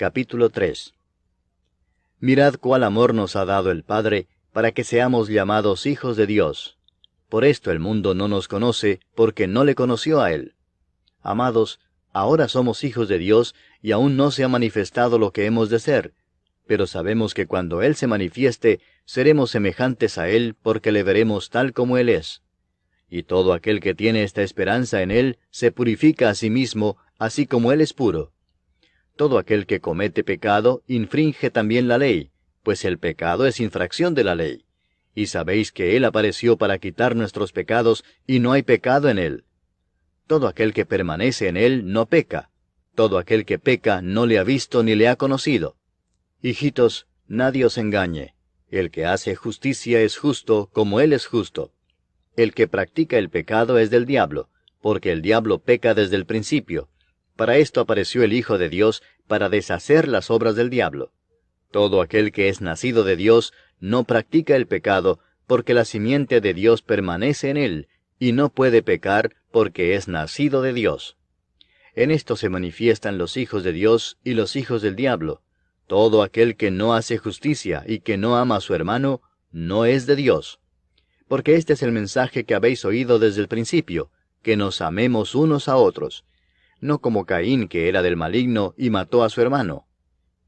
Capítulo 3. Mirad cuál amor nos ha dado el Padre, para que seamos llamados hijos de Dios. Por esto el mundo no nos conoce, porque no le conoció a Él. Amados, ahora somos hijos de Dios, y aún no se ha manifestado lo que hemos de ser. Pero sabemos que cuando Él se manifieste, seremos semejantes a Él, porque le veremos tal como Él es. Y todo aquel que tiene esta esperanza en Él, se purifica a sí mismo, así como Él es puro. Todo aquel que comete pecado, infringe también la ley, pues el pecado es infracción de la ley. Y sabéis que Él apareció para quitar nuestros pecados, y no hay pecado en Él. Todo aquel que permanece en Él no peca. Todo aquel que peca no le ha visto ni le ha conocido. Hijitos, nadie os engañe. El que hace justicia es justo, como Él es justo. El que practica el pecado es del diablo, porque el diablo peca desde el principio. Para esto apareció el Hijo de Dios, para deshacer las obras del diablo. Todo aquel que es nacido de Dios no practica el pecado, porque la simiente de Dios permanece en él, y no puede pecar, porque es nacido de Dios. En esto se manifiestan los hijos de Dios y los hijos del diablo. Todo aquel que no hace justicia y que no ama a su hermano, no es de Dios. Porque este es el mensaje que habéis oído desde el principio, que nos amemos unos a otros. No como Caín, que era del maligno, y mató a su hermano.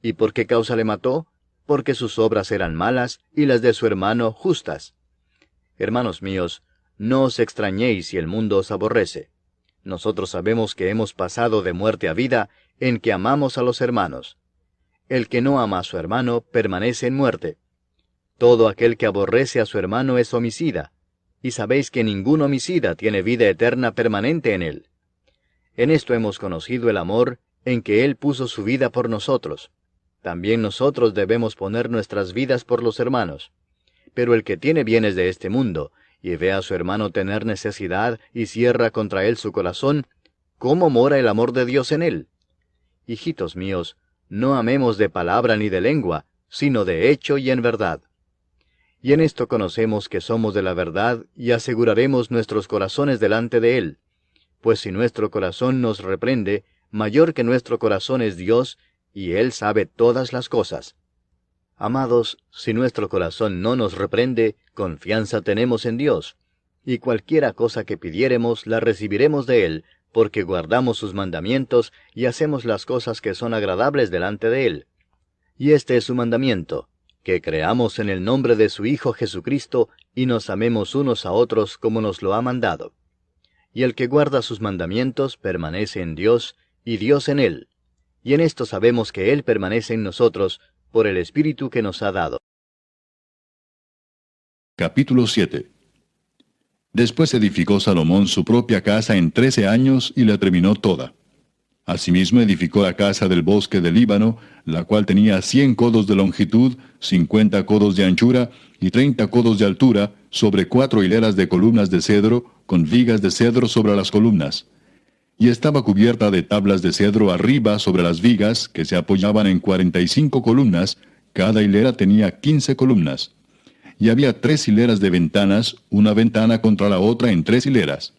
¿Y por qué causa le mató? Porque sus obras eran malas, y las de su hermano justas. Hermanos míos, no os extrañéis si el mundo os aborrece. Nosotros sabemos que hemos pasado de muerte a vida, en que amamos a los hermanos. El que no ama a su hermano, permanece en muerte. Todo aquel que aborrece a su hermano es homicida, y sabéis que ningún homicida tiene vida eterna permanente en él. En esto hemos conocido el amor, en que Él puso su vida por nosotros. También nosotros debemos poner nuestras vidas por los hermanos. Pero el que tiene bienes de este mundo, y ve a su hermano tener necesidad, y cierra contra él su corazón, ¿cómo mora el amor de Dios en él? Hijitos míos, no amemos de palabra ni de lengua, sino de hecho y en verdad. Y en esto conocemos que somos de la verdad, y aseguraremos nuestros corazones delante de Él. Pues si nuestro corazón nos reprende, mayor que nuestro corazón es Dios, y Él sabe todas las cosas. Amados, si nuestro corazón no nos reprende, confianza tenemos en Dios, y cualquiera cosa que pidiéremos la recibiremos de Él, porque guardamos sus mandamientos y hacemos las cosas que son agradables delante de Él. Y este es su mandamiento, que creamos en el nombre de su Hijo Jesucristo, y nos amemos unos a otros como nos lo ha mandado. Y el que guarda sus mandamientos permanece en Dios, y Dios en él. Y en esto sabemos que Él permanece en nosotros, por el Espíritu que nos ha dado. Capítulo 7. Después edificó Salomón su propia casa en 13 años, y la terminó toda. Asimismo edificó la casa del bosque del Líbano, la cual tenía 100 codos de longitud, 50 codos de anchura, y 30 codos de altura, sobre 4 hileras de columnas de cedro, con vigas de cedro sobre las columnas. Y estaba cubierta de tablas de cedro arriba sobre las vigas, que se apoyaban en 45 columnas, cada hilera tenía 15 columnas. Y había 3 hileras de ventanas, una ventana contra la otra en 3 hileras.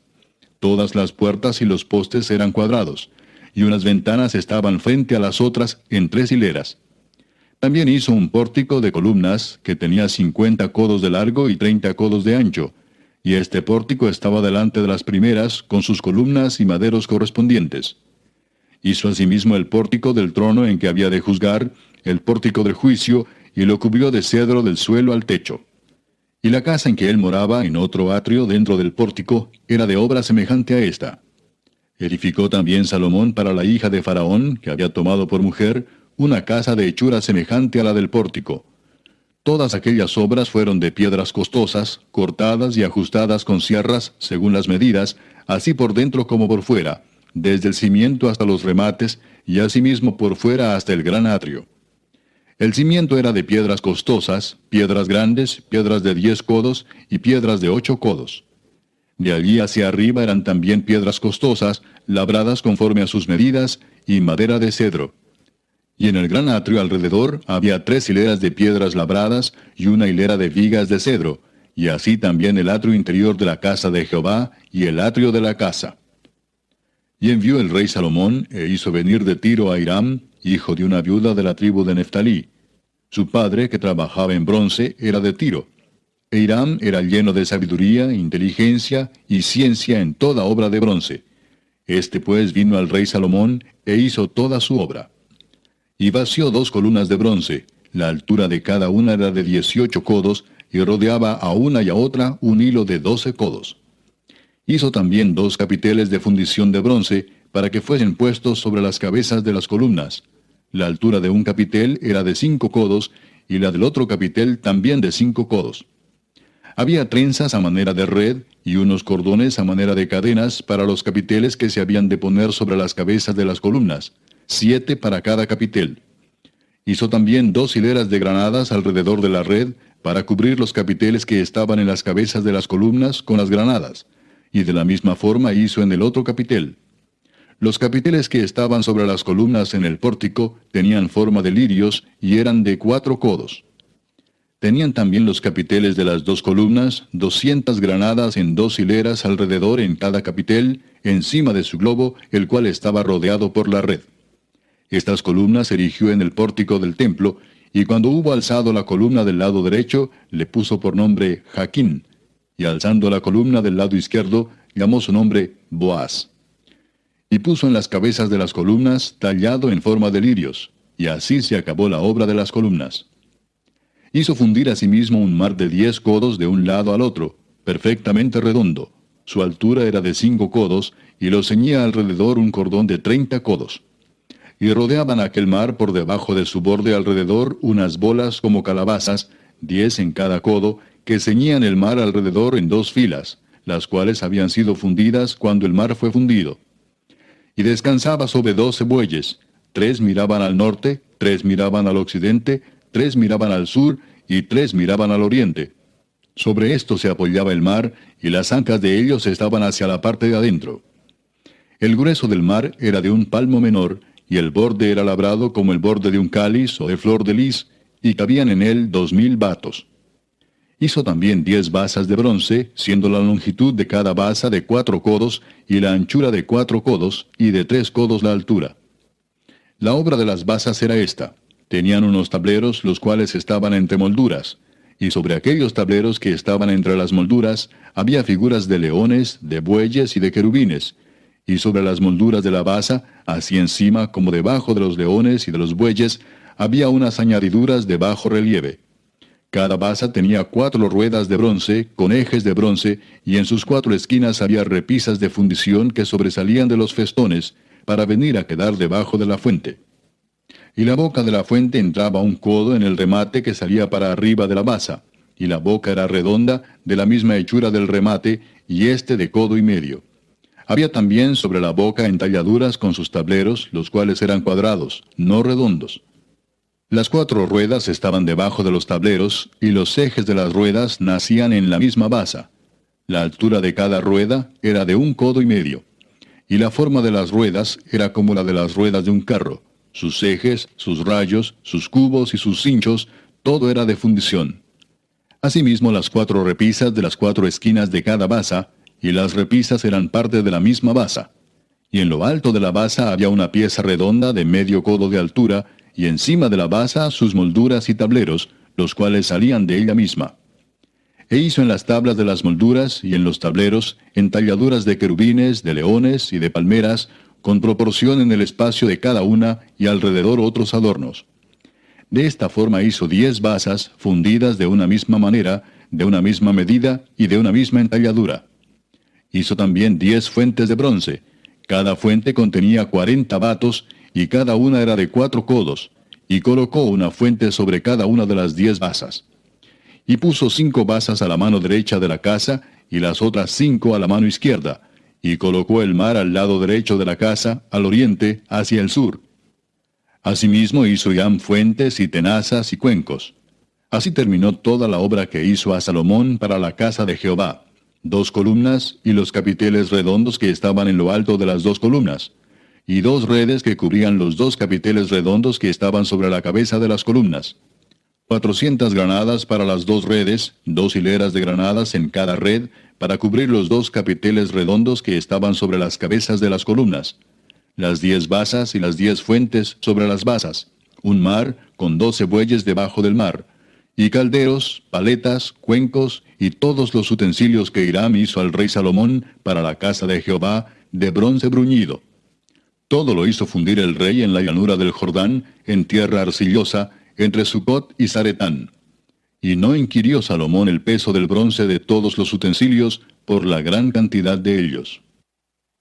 Todas las puertas y los postes eran cuadrados, y unas ventanas estaban frente a las otras en 3 hileras. También hizo un pórtico de columnas, que tenía 50 codos de largo y 30 codos de ancho, y este pórtico estaba delante de las primeras, con sus columnas y maderos correspondientes. Hizo asimismo el pórtico del trono en que había de juzgar, el pórtico del juicio, y lo cubrió de cedro del suelo al techo. Y la casa en que él moraba, en otro atrio dentro del pórtico, era de obra semejante a esta. Edificó también Salomón para la hija de Faraón, que había tomado por mujer, una casa de hechura semejante a la del pórtico. Todas aquellas obras fueron de piedras costosas, cortadas y ajustadas con sierras, según las medidas, así por dentro como por fuera, desde el cimiento hasta los remates, y asimismo por fuera hasta el gran atrio. El cimiento era de piedras costosas, piedras grandes, piedras de 10 codos y piedras de 8 codos. De allí hacia arriba eran también piedras costosas, labradas conforme a sus medidas, y madera de cedro. Y en el gran atrio alrededor había 3 hileras de piedras labradas y una hilera de vigas de cedro, y así también el atrio interior de la casa de Jehová y el atrio de la casa. Y envió el rey Salomón, e hizo venir de Tiro a Hiram, hijo de una viuda de la tribu de Neftalí. Su padre, que trabajaba en bronce, era de Tiro. E Hiram era lleno de sabiduría, inteligencia y ciencia en toda obra de bronce. Este pues vino al rey Salomón e hizo toda su obra. Y vació 2 columnas de bronce, la altura de cada una era de 18 codos, y rodeaba a una y a otra un hilo de 12 codos. Hizo también 2 capiteles de fundición de bronce, para que fuesen puestos sobre las cabezas de las columnas. La altura de un capitel era de 5 codos, y la del otro capitel también de 5 codos. Había trenzas a manera de red, y unos cordones a manera de cadenas para los capiteles que se habían de poner sobre las cabezas de las columnas, 7 para cada capitel. Hizo también 2 hileras de granadas alrededor de la red, para cubrir los capiteles que estaban en las cabezas de las columnas con las granadas, y de la misma forma hizo en el otro capitel. Los capiteles que estaban sobre las columnas en el pórtico tenían forma de lirios y eran de 4 codos. Tenían también los capiteles de las 2 columnas 200 granadas en 2 hileras alrededor en cada capitel, encima de su globo, el cual estaba rodeado por la red. Estas columnas erigió en el pórtico del templo, y cuando hubo alzado la columna del lado derecho, le puso por nombre Jaquín, y alzando la columna del lado izquierdo, llamó su nombre Boaz. Y puso en las cabezas de las columnas tallado en forma de lirios, y así se acabó la obra de las columnas. Hizo fundir asimismo un mar de 10 codos de un lado al otro, perfectamente redondo. Su altura era de 5 codos, y lo ceñía alrededor un cordón de 30 codos. Y rodeaban aquel mar por debajo de su borde alrededor unas bolas como calabazas, 10 en cada codo, que ceñían el mar alrededor en 2 filas, las cuales habían sido fundidas cuando el mar fue fundido. Y descansaba sobre 12 bueyes, 3 miraban al norte, 3 miraban al occidente, 3 miraban al sur, y 3 miraban al oriente. Sobre esto se apoyaba el mar, y las ancas de ellos estaban hacia la parte de adentro. El grueso del mar era de un palmo menor, y el borde era labrado como el borde de un cáliz o de flor de lis, y cabían en él 2000 batos. Hizo también 10 basas de bronce, siendo la longitud de cada basa de 4 codos, y la anchura de 4 codos, y de 3 codos la altura. La obra de las basas era esta. Tenían unos tableros, los cuales estaban entre molduras, y sobre aquellos tableros que estaban entre las molduras, había figuras de leones, de bueyes y de querubines, y sobre las molduras de la basa, así encima como debajo de los leones y de los bueyes, había unas añadiduras de bajo relieve. Cada basa tenía 4 ruedas de bronce, con ejes de bronce, y en sus 4 esquinas había repisas de fundición que sobresalían de los festones, para venir a quedar debajo de la fuente. Y la boca de la fuente entraba un codo en el remate que salía para arriba de la basa, y la boca era redonda, de la misma hechura del remate, y este de codo y medio. Había también sobre la boca entalladuras con sus tableros, los cuales eran cuadrados, no redondos. Las 4 ruedas estaban debajo de los tableros, y los ejes de las ruedas nacían en la misma basa. La altura de cada rueda era de 1 codo y medio. Y la forma de las ruedas era como la de las ruedas de un carro. Sus ejes, sus rayos, sus cubos y sus cinchos, todo era de fundición. Asimismo las 4 repisas de las 4 esquinas de cada basa, y las repisas eran parte de la misma basa. Y en lo alto de la basa había una pieza redonda de medio codo de altura, y encima de la basa sus molduras y tableros, los cuales salían de ella misma. E hizo en las tablas de las molduras y en los tableros entalladuras de querubines, de leones y de palmeras, con proporción en el espacio de cada una, y alrededor otros adornos. De esta forma hizo 10 basas, fundidas de una misma manera, de una misma medida y de una misma entalladura. Hizo también 10 fuentes de bronce. Cada fuente contenía 40 batos, y cada una era de 4 codos, y colocó una fuente sobre cada una de las 10 basas. Y puso 5 basas a la mano derecha de la casa, y las otras 5 a la mano izquierda, y colocó el mar al lado derecho de la casa, al oriente, hacia el sur. Asimismo hizo Hiram fuentes y tenazas y cuencos. Así terminó toda la obra que hizo a Salomón para la casa de Jehová: 2 columnas y los capiteles redondos que estaban en lo alto de las 2 columnas, y 2 redes que cubrían los 2 capiteles redondos que estaban sobre la cabeza de las columnas. 400 granadas para las 2 redes, 2 hileras de granadas en cada red, para cubrir los 2 capiteles redondos que estaban sobre las cabezas de las columnas. las 10 basas y las 10 fuentes sobre las basas, un mar con 12 bueyes debajo del mar, y calderos, paletas, cuencos y todos los utensilios que Hiram hizo al rey Salomón para la casa de Jehová de bronce bruñido. Todo lo hizo fundir el rey en la llanura del Jordán, en tierra arcillosa, entre Sucot y Zaretán. Y no inquirió Salomón el peso del bronce de todos los utensilios por la gran cantidad de ellos.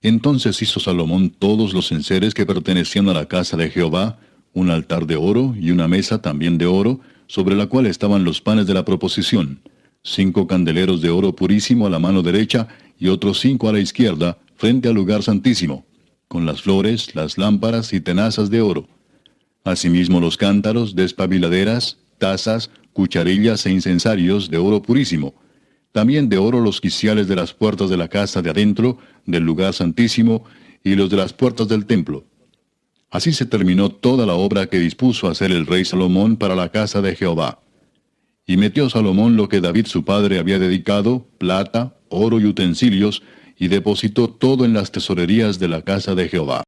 Entonces hizo Salomón todos los enseres que pertenecían a la casa de Jehová, un altar de oro y una mesa también de oro, sobre la cual estaban los panes de la proposición, 5 candeleros de oro purísimo a la mano derecha y otros 5 a la izquierda, frente al lugar santísimo, con las flores, las lámparas y tenazas de oro. Asimismo los cántaros, despabiladeras, tazas, cucharillas e incensarios de oro purísimo. También de oro los quiciales de las puertas de la casa de adentro, del lugar santísimo, y los de las puertas del templo. Así se terminó toda la obra que dispuso hacer el rey Salomón para la casa de Jehová. Y metió Salomón lo que David su padre había dedicado, plata, oro y utensilios, y depositó todo en las tesorerías de la casa de Jehová.